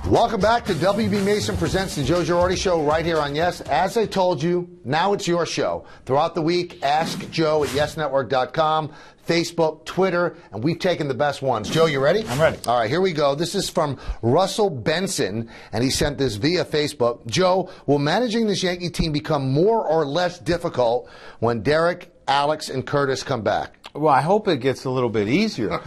Welcome back to WB Mason Presents the Joe Girardi Show right here on Yes. As I told you, now it's your show. Throughout the week, ask Joe at YesNetwork.com, Facebook, Twitter, and we've taken the best ones. Joe, you ready? I'm ready. All right, here we go. This is from Russell Benson, and he sent this via Facebook. Joe, will managing this Yankee team become more or less difficult when Derek, Alex, and Curtis come back? Well, I hope it gets a little bit easier.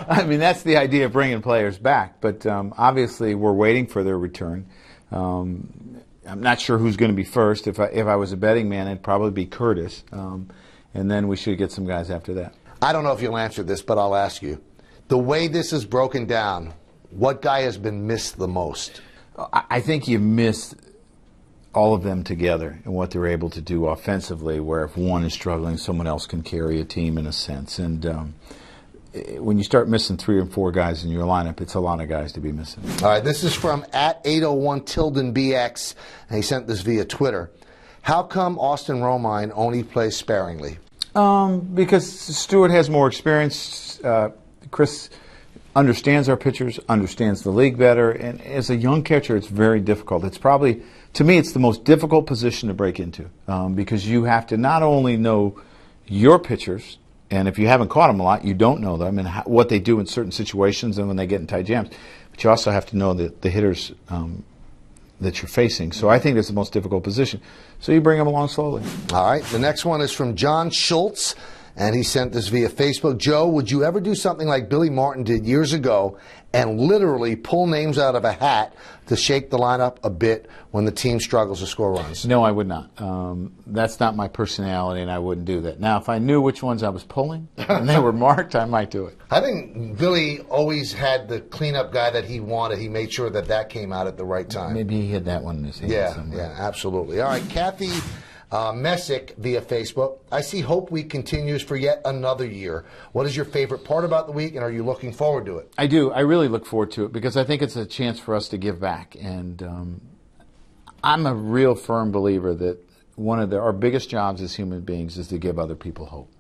I mean, that's the idea of bringing players back. But obviously, we're waiting for their return. I'm not sure who's going to be first. If I was a betting man, it'd probably be Curtis. And then we should get some guys after that. I don't know if you'll answer this, but I'll ask you. The way this is broken down, what guy has been missed the most? I think you missed all of them together and what they're able to do offensively, where if one is struggling, someone else can carry a team in a sense. And when you start missing 3 or 4 guys in your lineup, it's a lot of guys to be missing. All right, this is from @801TildenBX, and he sent this via Twitter. How come Austin Romine only plays sparingly? Because Stewart has more experience. Chris understands our pitchers, understands the league better, and as a young catcher, it's very difficult. It's probably, to me, it's the most difficult position to break into because you have to not only know your pitchers, and if you haven't caught them a lot, you don't know them and what they do in certain situations and when they get in tight jams, but you also have to know the hitters that you're facing. So I think that's the most difficult position. So you bring them along slowly. All right, the next one is from John Schultz, and he sent this via Facebook. Joe, would you ever do something like Billy Martin did years ago and literally pull names out of a hat to shake the lineup a bit when the team struggles to score runs? No, I would not. That's not my personality, and I wouldn't do that. Now, if I knew which ones I was pulling and they were marked, I might do it. I think Billy always had the cleanup guy that he wanted. He made sure that that came out at the right time. Maybe he had that one in his hand somewhere. Yeah, absolutely. All right, Kathy Messick via Facebook. I see Hope Week continues for yet another year. What is your favorite part about the week, and are you looking forward to it? I do. I really look forward to it because I think it's a chance for us to give back. And I'm a real firm believer that one of our biggest jobs as human beings is to give other people hope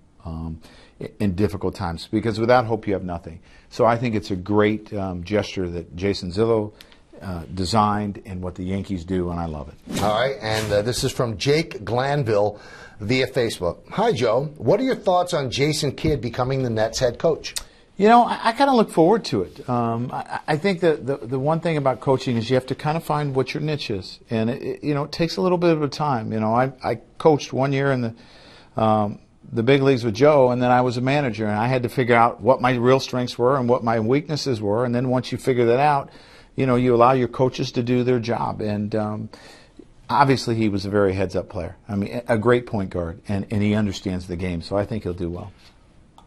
in difficult times, because without hope you have nothing. So I think it's a great gesture that Jason Zillow designed and what the Yankees do, and I love it. All right, and this is from Jake Glanville via Facebook. Hi, Joe. What are your thoughts on Jason Kidd becoming the Nets head coach? You know, I kind of look forward to it. I think that the one thing about coaching is you have to kind of find what your niche is, and it takes a little bit of a time. You know, I coached 1 year in the big leagues with Joe, and then I was a manager, and I had to figure out what my real strengths were and what my weaknesses were, and then once you figure that out, you allow your coaches to do their job. And obviously he was a very heads-up player. I mean, a great point guard, and he understands the game, so I think he'll do well.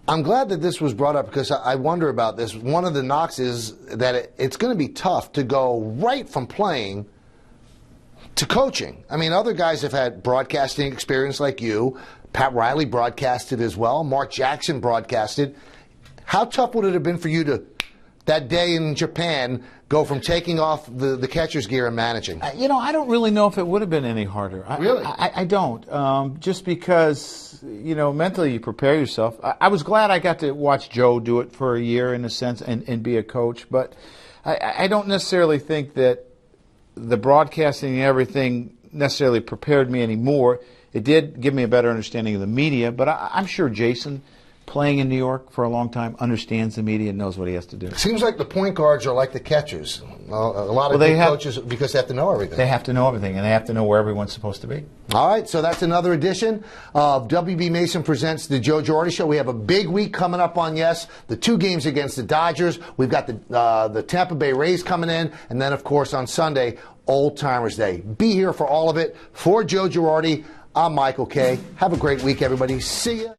I'm glad that this was brought up because I wonder about this. One of the knocks is that it's going to be tough to go right from playing to coaching. I mean, other guys have had broadcasting experience like you. Pat Riley broadcasted as well. Mark Jackson broadcasted. How tough would it have been for you to, that day in Japan, go from taking off the catcher's gear and managing? I don't really know if it would have been any harder. Really? I don't. Just because, mentally you prepare yourself. I was glad I got to watch Joe do it for a year, in a sense, and be a coach. But I don't necessarily think that the broadcasting and everything necessarily prepared me anymore. It did give me a better understanding of the media, but I'm sure Jason, playing in New York for a long time, understands the media and knows what he has to do. Seems like the point guards are like the catchers. A lot of coaches, because they have to know everything. They have to know everything, and they have to know where everyone's supposed to be. All right, so that's another edition of WB Mason Presents the Joe Girardi Show. We have a big week coming up on Yes. The 2 games against the Dodgers. We've got the Tampa Bay Rays coming in, and then, of course, on Sunday, Old Timers Day. Be here for all of it. For Joe Girardi, I'm Michael Kay. Have a great week, everybody. See ya.